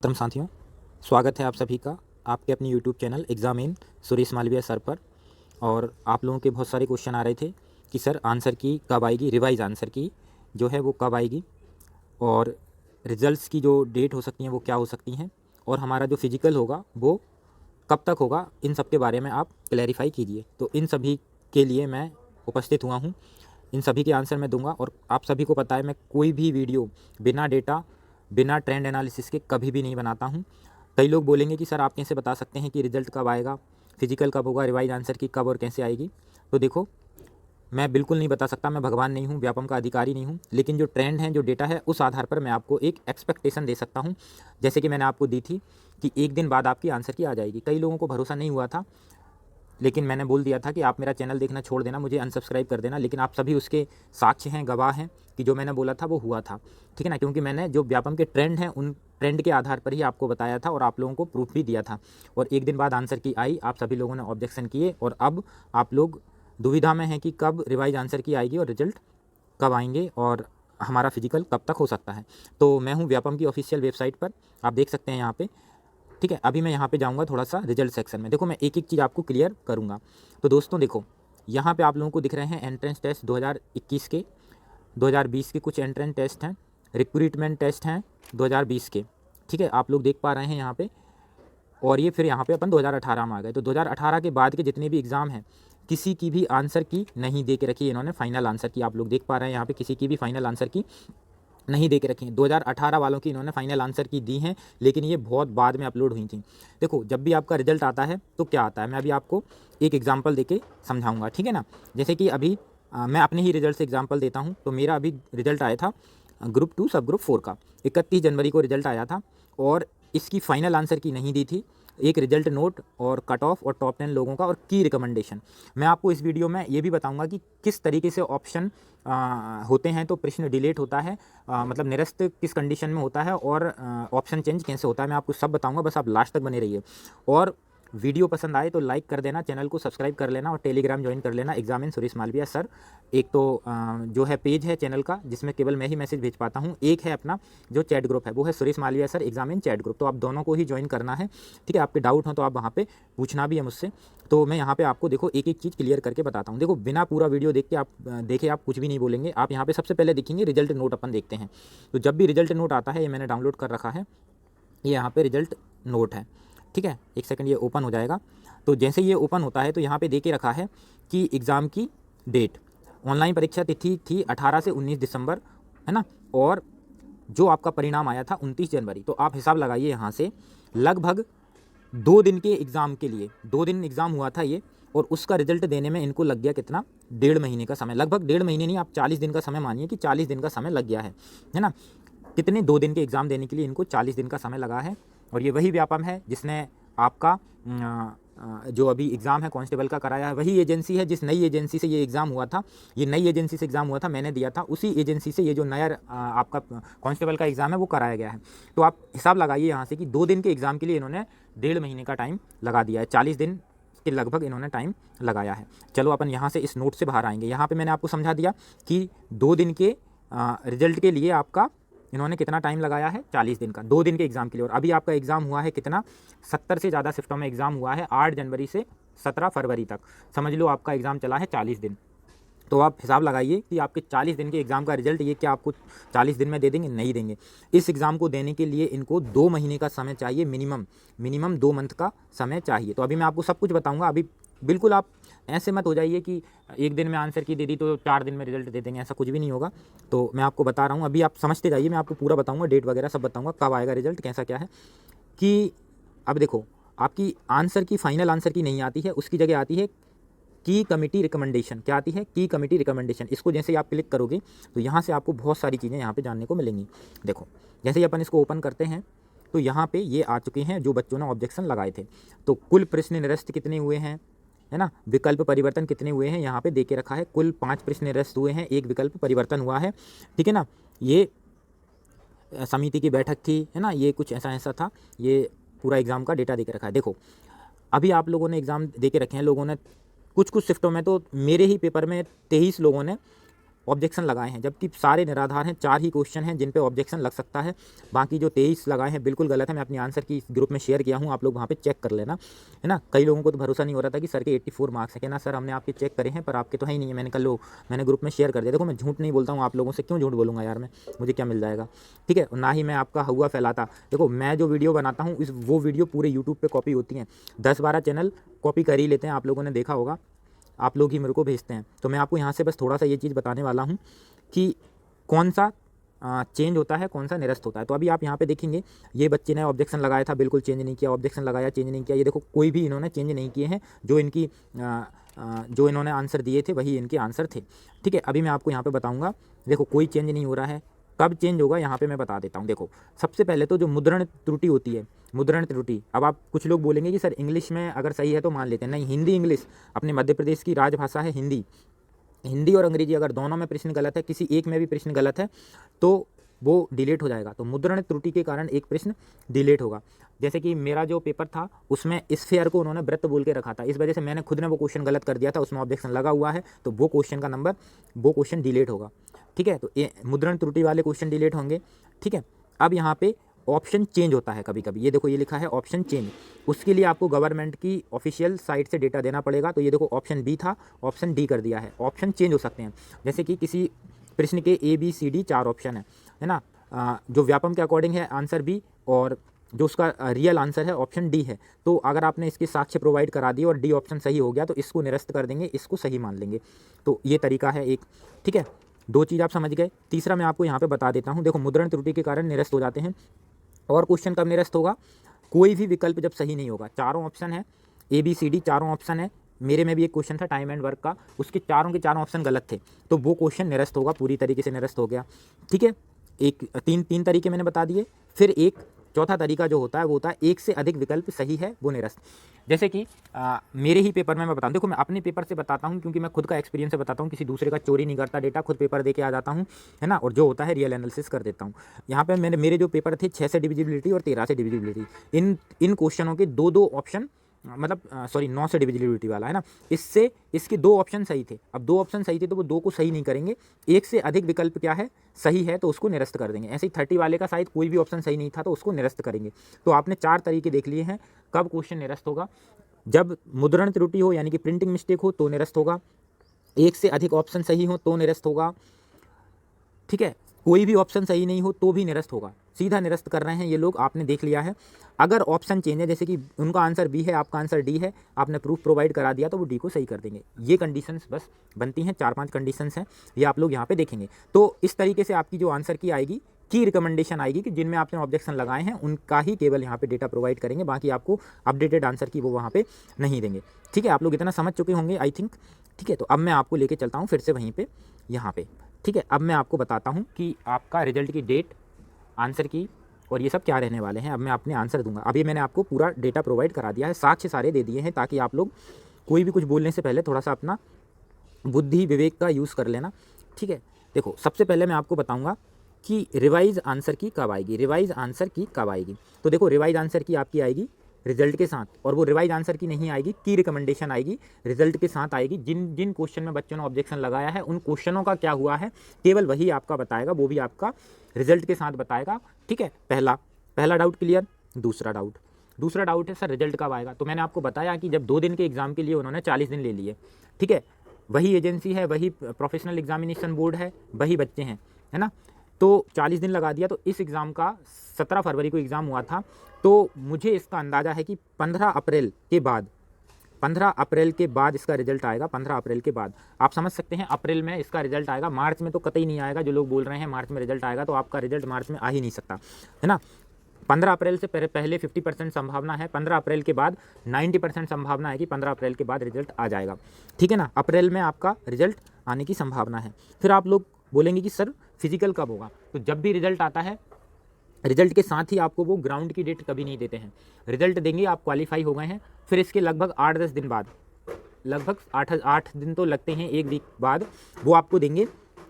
तम साथियों, स्वागत है आप सभी का आपके अपने YouTube channel exam in Suresh Malviya sir पर। और आप लोगों के बहुत सारे क्वेश्चन आ रहे थे कि सर आंसर की कब आएगी, रिवाइज आंसर की जो है वो कब आएगी, और रिजल्ट्स की जो डेट हो सकती हैं वो क्या हो सकती हैं, और हमारा जो फिजिकल होगा वो कब तक होगा, इन सब के बारे में आप क्लैरिफाई कीजिए। तो इन सभी के लिए मैं उपस्थित हुआ हूँ, इन सभी के आंसर मैं दूंगा। और आप सभी को पता है मैं कोई भी वीडियो बिना डेटा बिना ट्रेंड एनालिसिस के कभी भी नहीं बनाता हूँ। कई लोग बोलेंगे कि सर आप कैसे बता सकते हैं कि रिजल्ट कब आएगा, फिजिकल कब होगा, रिवाइज आंसर की कब और कैसे आएगी। तो देखो, मैं बिल्कुल नहीं बता सकता, मैं भगवान नहीं हूँ, व्यापम का अधिकारी नहीं हूँ, लेकिन जो ट्रेंड है, जो डेटा है, उस आधार पर मैं आपको एक एक्सपेक्टेशन दे सकता हूँ। जैसे कि मैंने आपको दी थी कि एक दिन बाद आपकी आंसर की आ जाएगी। कई लोगों को भरोसा नहीं हुआ था, लेकिन मैंने बोल दिया था कि आप मेरा चैनल देखना छोड़ देना, मुझे अनसब्सक्राइब कर देना, लेकिन आप सभी उसके साक्ष्य हैं, गवाह हैं कि जो मैंने बोला था वो हुआ था। ठीक है ना, क्योंकि मैंने जो व्यापम के ट्रेंड हैं उन ट्रेंड के आधार पर ही आपको बताया था और आप लोगों को प्रूफ भी दिया था। और एक दिन बाद आंसर की आई, आप सभी लोगों ने ऑब्जेक्शन किए, और अब आप लोग दुविधा में हैं कि कब रिवाइज आंसर की आएगी और रिजल्ट कब आएंगे और हमारा फिजिकल कब तक हो सकता है। तो मैं हूँ व्यापम की ऑफिशियल वेबसाइट पर, आप देख सकते हैं यहाँ पे। ठीक है, अभी मैं यहाँ पे जाऊँगा थोड़ा सा रिजल्ट सेक्शन में। देखो, मैं एक एक चीज़ आपको क्लियर करूँगा। तो दोस्तों देखो, यहाँ पे आप लोगों को दिख रहे हैं एंट्रेंस टेस्ट 2021 के, 2020 के कुछ एंट्रेंस टेस्ट हैं, रिक्रूटमेंट टेस्ट हैं 2020 के। ठीक है, आप लोग देख पा रहे हैं यहाँ पे। और ये फिर यहाँ पे अपन 2018 में आ गए। तो 2018 के बाद के जितने भी एग्ज़ाम हैं, किसी की भी आंसर की नहीं दे के रखी है इन्होंने, फाइनल आंसर की। आप लोग देख पा रहे हैं यहाँ पे किसी की भी फाइनल आंसर की नहीं दे के रखी हैं। 2018 वालों की इन्होंने फाइनल आंसर की दी हैं, लेकिन ये बहुत बाद में अपलोड हुई थी। देखो, जब भी आपका रिजल्ट आता है तो क्या आता है, मैं अभी आपको एक एग्जांपल देके समझाऊंगा। ठीक है ना, जैसे कि अभी मैं अपने ही रिजल्ट से एग्जांपल देता हूं। तो मेरा अभी रिजल्ट आया था ग्रुप 2 सब ग्रुप 4 का, 31 जनवरी को रिजल्ट आया था, और इसकी फाइनल आंसर की नहीं दी थी। एक रिजल्ट नोट और कट ऑफ और टॉप 10 लोगों का और की रिकमेंडेशन। मैं आपको इस वीडियो में ये भी बताऊंगा कि किस तरीके से ऑप्शन होते हैं तो प्रश्न डिलीट होता है, मतलब निरस्त किस कंडीशन में होता है, और ऑप्शन चेंज कैसे होता है, मैं आपको सब बताऊंगा। बस आप लास्ट तक बने रहिए। और वीडियो पसंद आए तो लाइक कर देना, चैनल को सब्सक्राइब कर लेना, और टेलीग्राम ज्वाइन कर लेना, exam in Suresh Malviya sir. एक तो जो है पेज है चैनल का जिसमें केवल मैं ही मैसेज भेज पाता हूँ, एक है अपना जो चैट ग्रुप है, वो है Suresh Malviya sir exam in chat group. तो आप दोनों को ही ज्वाइन करना है। ठीक है, आपके डाउट हो तो आप वहाँ पे पूछना भी है मुझसे। तो मैं यहाँ पे आपको देखो एक एक चीज़ क्लियर करके बताता हूँ। देखो, बिना पूरा वीडियो देख के आप देखे आप कुछ भी नहीं बोलेंगे। आप यहाँ पे सबसे पहले देखेंगे रिजल्ट नोट, अपन देखते हैं। तो जब भी रिजल्ट नोट आता है, ये मैंने डाउनलोड कर रखा है, ये यहाँ पे रिजल्ट नोट है। ठीक है, एक सेकंड, ये ओपन हो जाएगा। तो जैसे ये ओपन होता है तो यहाँ पे दे के रखा है कि एग्ज़ाम की डेट, ऑनलाइन परीक्षा तिथि थी 18 से 19 दिसंबर, है ना, और जो आपका परिणाम आया था 29 जनवरी। तो आप हिसाब लगाइए यहाँ से, लगभग 2 दिन के एग्ज़ाम के लिए, 2 दिन एग्ज़ाम हुआ था ये, और उसका रिजल्ट देने में इनको लग गया कितना, 1.5 महीने का समय। लगभग 1.5 महीने नहीं, आप 40 दिन का समय मानिए कि 40 दिन का समय लग गया है ना। कितने, 2 दिन के एग्ज़ाम देने के लिए इनको 40 दिन का समय लगा है। और ये वही व्यापम है जिसने आपका जो अभी एग्ज़ाम है कांस्टेबल का कराया है, वही एजेंसी है जिस नई एजेंसी से ये एग्ज़ाम हुआ था। ये नई एजेंसी से एग्ज़ाम हुआ था, मैंने दिया था, उसी एजेंसी से ये जो नया आपका कांस्टेबल का एग्ज़ाम है वो कराया गया है। तो आप हिसाब लगाइए यहाँ से कि 2 दिन के एग्ज़ाम के लिए इन्होंने 1.5 महीने का टाइम लगा दिया है, 40 दिन के लगभग इन्होंने टाइम लगाया है। चलो अपन यहाँ से इस नोट से बाहर आएंगे। यहाँ पर मैंने आपको समझा दिया कि 2 दिन के रिजल्ट के लिए आपका इन्होंने कितना टाइम लगाया है, 40 दिन का, 2 दिन के एग्ज़ाम के लिए। और अभी आपका एग्ज़ाम हुआ है कितना, 70 से ज़्यादा शिफ्टों में एग्ज़ाम हुआ है, 8 जनवरी से 17 फरवरी तक, समझ लो आपका एग्ज़ाम चला है 40 दिन। तो आप हिसाब लगाइए कि आपके 40 दिन के एग्ज़ाम का रिजल्ट ये क्या आपको 40 दिन में दे देंगे, नहीं देंगे। इस एग्ज़ाम को देने के लिए इनको 2 महीने का समय चाहिए, मिनिमम 2 मंथ का समय चाहिए। तो अभी मैं आपको सब कुछ बताऊँगा। अभी बिल्कुल आप ऐसे मत हो जाइए कि एक दिन में आंसर की दे दी तो 4 दिन में रिजल्ट दे देंगे, ऐसा कुछ भी नहीं होगा। तो मैं आपको बता रहा हूँ, अभी आप समझते जाइए, मैं आपको पूरा बताऊँगा, डेट वगैरह सब बताऊँगा, कब आएगा रिजल्ट, कैसा क्या है। कि अब देखो, आपकी आंसर की फाइनल आंसर की नहीं आती है, उसकी जगह आती है की कमेटी रिकमेंडेशन। क्या आती है, की कमेटी रिकमेंडेशन। इसको जैसे ही आप क्लिक करोगे तो यहाँ से आपको बहुत सारी चीज़ें यहाँ पे जानने को मिलेंगी। देखो, जैसे ही अपन इसको ओपन करते हैं तो यहाँ पे ये आ चुके हैं जो बच्चों ने ऑब्जेक्शन लगाए थे। तो कुल प्रश्न निरस्त कितने हुए हैं, है ना, विकल्प परिवर्तन कितने हुए हैं, यहाँ पे दे के रखा है। कुल 5 प्रश्न निरस्त हुए हैं, 1 विकल्प परिवर्तन हुआ है। ठीक है ना, ये समिति की बैठक थी, है ना, ये कुछ ऐसा ऐसा था। ये पूरा एग्ज़ाम का डेटा दे के रखा है। देखो, अभी आप लोगों ने एग्ज़ाम दे के रखे हैं, लोगों ने कुछ शिफ्टों में, तो मेरे ही पेपर में 23 लोगों ने ऑब्जेक्शन लगाए हैं, जबकि सारे निराधार हैं। 4 ही क्वेश्चन हैं जिन पे ऑब्जेक्शन लग सकता है, बाकी जो 23 लगाए हैं बिल्कुल गलत है। मैं अपनी आंसर की ग्रुप में शेयर किया हूँ, आप लोग वहाँ पे चेक कर लेना, है ना। कई लोगों को तो भरोसा नहीं हो रहा था कि सर के 84 मार्क्स है, कि ना सर हमने आपके चेक करे हैं पर आपके तो है ही नहीं है। मैंने कल मैंने ग्रुप में शेयर कर दिया। देखो मैं झूठ नहीं बोलता हूँ आप लोगों से, क्यों झूठ बोलूँगा यार मैं, मुझे क्या मिल जाएगा, ठीक है। ना ही मैं आपका हुआ फैलाता। देखो मैं जो वीडियो बनाता हूँ वो वीडियो पूरे यूट्यूब पे कॉपी होती हैं, 10-12 चैनल कॉपी कर ही लेते हैं, आप लोगों ने देखा होगा, आप लोग ही मेरे को भेजते हैं। तो मैं आपको यहाँ से बस थोड़ा सा ये चीज़ बताने वाला हूँ कि कौन सा चेंज होता है, कौन सा निरस्त होता है। तो अभी आप यहाँ पे देखेंगे, ये बच्चे ने ऑब्जेक्शन लगाया था, बिल्कुल चेंज नहीं किया, ऑब्जेक्शन लगाया, चेंज नहीं किया। ये देखो कोई भी इन्होंने चेंज नहीं किए हैं, जो इन्होंने आंसर दिए थे वही इनके आंसर थे, ठीक है। अभी मैं आपको यहाँ पे बताऊँगा, देखो कोई चेंज नहीं हो रहा है, कब चेंज होगा यहाँ पे मैं बता देता हूँ। देखो सबसे पहले तो जो मुद्रण त्रुटि होती है, मुद्रण त्रुटि, अब आप कुछ लोग बोलेंगे कि सर इंग्लिश में अगर सही है तो मान लेते हैं, नहीं, हिंदी इंग्लिश, अपने मध्य प्रदेश की राजभाषा है हिंदी, हिंदी और अंग्रेजी अगर दोनों में प्रश्न गलत है, किसी एक में भी प्रश्न गलत है तो वो डिलीट हो जाएगा। तो मुद्रण त्रुटि के कारण एक प्रश्न डिलीट होगा। जैसे कि मेरा जो पेपर था उसमें स्फीयर को उन्होंने वृत्त बोल के रखा था, इस वजह से मैंने खुद ने वो क्वेश्चन गलत कर दिया था, उसमें ऑब्जेक्शन लगा हुआ है, तो वो क्वेश्चन का नंबर, वो क्वेश्चन डिलीट होगा, ठीक है। तो ये मुद्रण त्रुटि वाले क्वेश्चन डिलीट होंगे, ठीक है। अब यहाँ पे ऑप्शन चेंज होता है कभी कभी, ये देखो ये लिखा है ऑप्शन चेंज, उसके लिए आपको गवर्नमेंट की ऑफिशियल साइट से डेटा देना पड़ेगा। तो ये देखो ऑप्शन बी था, ऑप्शन डी कर दिया है। ऑप्शन चेंज हो सकते हैं, जैसे कि किसी प्रश्न के ABCD 4 ऑप्शन है ना, जो व्यापम के अकॉर्डिंग है आंसर बी, और जो उसका रियल आंसर है ऑप्शन डी है। तो अगर आपने इसके साक्ष्य प्रोवाइड करा दिए और डी ऑप्शन सही हो गया तो इसको निरस्त कर देंगे, इसको सही मान लेंगे। तो ये तरीका है एक, ठीक है। 2 चीज़ आप समझ गए। तीसरा मैं आपको यहाँ पे बता देता हूँ, देखो मुद्रण त्रुटि के कारण निरस्त हो जाते हैं। और क्वेश्चन कब निरस्त होगा, कोई भी विकल्प जब सही नहीं होगा। चारों ऑप्शन है, ABCD चारों ऑप्शन है, मेरे में भी एक क्वेश्चन था टाइम एंड वर्क का, उसके चारों के चारों ऑप्शन गलत थे, तो वो क्वेश्चन निरस्त होगा, पूरी तरीके से निरस्त हो गया, ठीक है। एक तीन तरीके मैंने बता दिए। फिर एक चौथा तरीका जो होता है वो होता है एक से अधिक विकल्प सही है वो निरस्त। जैसे कि मेरे ही पेपर में मैं बताऊँ, देखो मैं अपने पेपर से बताता हूँ क्योंकि मैं खुद का एक्सपीरियंस से बताता हूँ, किसी दूसरे का चोरी नहीं करता डेटा, खुद पेपर दे के आ जाता हूँ, है ना, और जो होता है रियल एनालिसिस कर देता हूँ। यहाँ पे मेरे जो पेपर थे 6 से डिविजिबिलिटी और 13 से डिविजिबिलिटी, इन क्वेश्चनों के 2-2 ऑप्शन, मतलब 9 से डिविजिबिलिटी वाला, है ना, इससे इसके 2 ऑप्शन सही थे। अब 2 ऑप्शन सही थे तो वो 2 को सही नहीं करेंगे, एक से अधिक विकल्प क्या है सही है तो उसको निरस्त कर देंगे। ऐसे ही 30 वाले का शायद कोई भी ऑप्शन सही नहीं था तो उसको निरस्त करेंगे। तो आपने 4 तरीके देख लिए हैं कब क्वेश्चन निरस्त होगा, जब मुद्रण त्रुटि हो यानी कि प्रिंटिंग मिस्टेक हो तो निरस्त होगा, एक से अधिक ऑप्शन सही हो तो निरस्त होगा, ठीक है, कोई भी ऑप्शन सही नहीं हो तो भी निरस्त होगा। सीधा निरस्त कर रहे हैं ये लोग, आपने देख लिया है। अगर ऑप्शन चेंज है, जैसे कि उनका आंसर बी है, आपका आंसर डी है, आपने प्रूफ प्रोवाइड करा दिया तो वो डी को सही कर देंगे। ये कंडीशंस बस बनती हैं, 4-5 कंडीशंस हैं, ये आप लोग यहाँ पे देखेंगे। तो इस तरीके से आपकी जो आंसर की आएगी, की रिकमेंडेशन आएगी कि जिनमें आपने ऑब्जेक्शन लगाए हैं उनका ही केवल यहाँ पे डेटा प्रोवाइड करेंगे, बाकी आपको अपडेटेड आंसर की वो वहाँ पे नहीं देंगे, ठीक है। आप लोग इतना समझ चुके होंगे आई थिंक, ठीक है। तो अब मैं आपको लेके चलता हूँ फिर से वहीं पे, यहाँ पे, ठीक है। अब मैं आपको बताता हूँ कि आपका रिजल्ट की डेट, आंसर की और ये सब क्या रहने वाले हैं। अब मैं अपने आंसर दूंगा। अभी मैंने आपको पूरा डेटा प्रोवाइड करा दिया है, साक्ष्य सारे दे दिए हैं, ताकि आप लोग कोई भी कुछ बोलने से पहले थोड़ा सा अपना बुद्धि विवेक का यूज़ कर लेना, ठीक है। देखो सबसे पहले मैं आपको बताऊंगा कि रिवाइज आंसर की कब आएगी, रिवाइज आंसर की कब आएगी। तो देखो रिवाइज आंसर की आपकी आएगी रिजल्ट के साथ, और वो रिवाइज आंसर की नहीं आएगी, की रिकमेंडेशन आएगी, रिजल्ट के साथ आएगी। जिन जिन क्वेश्चन में बच्चों ने ऑब्जेक्शन लगाया है उन क्वेश्चनों का क्या हुआ है केवल वही आपका बताएगा, वो भी आपका रिजल्ट के साथ बताएगा, ठीक है। पहला डाउट क्लियर। दूसरा डाउट है सर रिजल्ट कब आएगा। तो मैंने आपको बताया कि जब 2 दिन के एग्जाम के लिए उन्होंने 40 दिन ले लिए, ठीक है, वही एजेंसी है, वही प्रोफेशनल एग्जामिनेशन बोर्ड है, वही बच्चे हैं, है ना, तो 40 दिन लगा दिया। तो इस एग्ज़ाम का 17 फरवरी को एग्ज़ाम हुआ था, तो मुझे इसका अंदाज़ा है कि 15 अप्रैल के बाद इसका रिजल्ट आएगा। 15 अप्रैल के बाद आप समझ सकते हैं अप्रैल में इसका रिजल्ट आएगा, मार्च में तो कतई नहीं आएगा। जो लोग बोल रहे हैं मार्च में रिजल्ट आएगा, तो आपका रिजल्ट मार्च में आ ही नहीं सकता, है ना। 15 अप्रैल से पहले 50% संभावना है, 15 अप्रैल के बाद 90% संभावना है कि 15 अप्रैल के बाद रिजल्ट आ जाएगा, ठीक है ना। अप्रैल में आपका रिजल्ट आने की संभावना है। फिर आप लोग बोलेंगे कि सर फिजिकल कब होगा। तो जब भी रिजल्ट आता है, रिजल्ट के साथ ही आपको वो ग्राउंड की डेट कभी नहीं देते हैं। रिजल्ट देंगे, आप क्वालिफाई हो गए हैं, फिर इसके लगभग 8-10 दिन बाद, लगभग 8 दिन तो लगते हैं, 1 वीक बाद वो आपको देंगे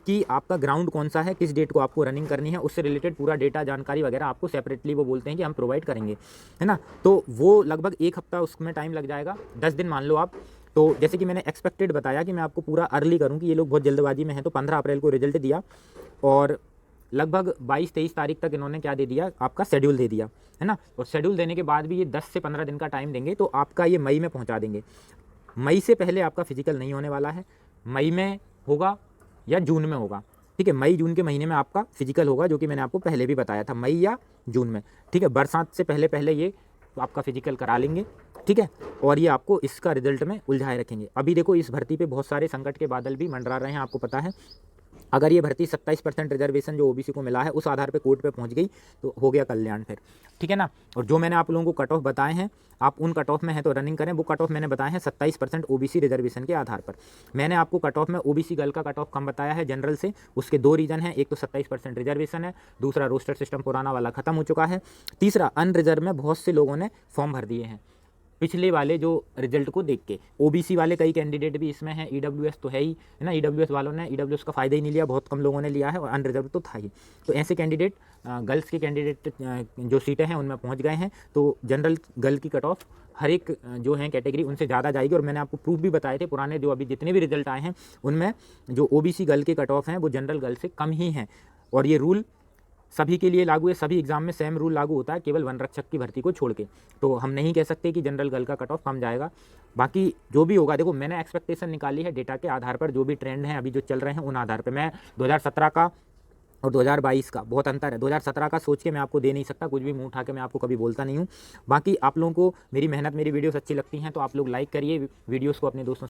कि आपका ग्राउंड कौन सा है, किस डेट को आपको रनिंग करनी है, उससे रिलेटेड पूरा डेटा जानकारी वगैरह आपको सेपरेटली वो बोलते हैं कि हम प्रोवाइड करेंगे, है ना। तो वो लगभग 1 हफ्ता उसमें टाइम लग जाएगा, 10 दिन मान लो आप, तो जैसे कि मैंने एक्सपेक्टेड बताया कि मैं आपको पूरा अर्ली करूँ कि ये लोग बहुत जल्दबाजी में हैं, तो 15 अप्रैल को रिजल्ट दिया और लगभग 22-23 तारीख तक इन्होंने क्या दे दिया, आपका शेड्यूल दे दिया, है ना। और शेड्यूल देने के बाद भी ये 10 से 15 दिन का टाइम देंगे, तो आपका ये मई में पहुंचा देंगे। मई से पहले आपका फिजिकल नहीं होने वाला है, मई में होगा या जून में होगा, ठीक है। मई जून के महीने में आपका फिजिकल होगा, जो कि मैंने आपको पहले भी बताया था, मई या जून में, ठीक है। बरसात से पहले पहले ये आपका फिजिकल करा लेंगे, ठीक है। और ये आपको इसका रिजल्ट में उलझाए रखेंगे। अभी देखो इस भर्ती पे बहुत सारे संकट के बादल भी मंडरा रहे हैं, आपको पता है। अगर ये भर्ती 27% रिजर्वेशन जो ओबीसी को मिला है उस आधार पे कोर्ट पे पहुंच गई तो हो गया कल्याण फिर, ठीक है ना। और जो मैंने आप लोगों को कट ऑफ बताए हैं, आप उन कट ऑफ में हैं तो रनिंग करें। वो कट ऑफ मैंने बताए हैं 27% ओबीसी रिजर्वेशन के आधार पर। मैंने आपको कट ऑफ में ओबीसी गर्ल का कट ऑफ कम बताया है जनरल से, उसके 2 रीजन हैं। एक तो 27% रिजर्वेशन है, दूसरा रोस्टर सिस्टम पुराना वाला खत्म हो चुका है, तीसरा अनरिजर्व में बहुत से लोगों ने फॉर्म भर दिए हैं पिछले वाले जो रिजल्ट को देख के। ओबीसी वाले कई कैंडिडेट भी इसमें हैं, ईडब्ल्यूएस तो है ही, है ना। ईडब्ल्यूएस वालों ने ईडब्ल्यूएस का फ़ायदा ही नहीं लिया, बहुत कम लोगों ने लिया है, और अनरिजर्व तो था ही। तो ऐसे कैंडिडेट गर्ल्स के कैंडिडेट जो सीटें हैं उनमें पहुंच गए हैं, तो जनरल गर्ल की कट ऑफ हर एक जो है कैटेगरी उनसे ज़्यादा जाएगी। और मैंने आपको प्रूफ भी बताए थे, पुराने जो अभी जितने भी रिजल्ट आए हैं उनमें जो ओबीसी गर्ल के कट ऑफ हैं वो जनरल गर्ल से कम ही हैं। और ये रूल सभी के लिए लागू है, सभी एग्जाम में सेम रूल लागू होता है, केवल वन रक्षक की भर्ती को छोड़ के। तो हम नहीं कह सकते कि जनरल गर्ल का कट ऑफ कम जाएगा। बाकी जो भी होगा, देखो मैंने एक्सपेक्टेशन निकाली है डेटा के आधार पर, जो भी ट्रेंड है अभी जो चल रहे हैं उन आधार पर। मैं 2017 का और 2022 का बहुत अंतर है। 2017 का सोच के मैं आपको दे नहीं सकता, कुछ भी मुंह उठा के मैं आपको कभी बोलता नहीं हूँ। बाकी आप लोगों को मेरी मेहनत, मेरी वीडियोस अच्छी लगती हैं तो आप लोग लाइक करिए, वीडियोस को अपने दोस्तों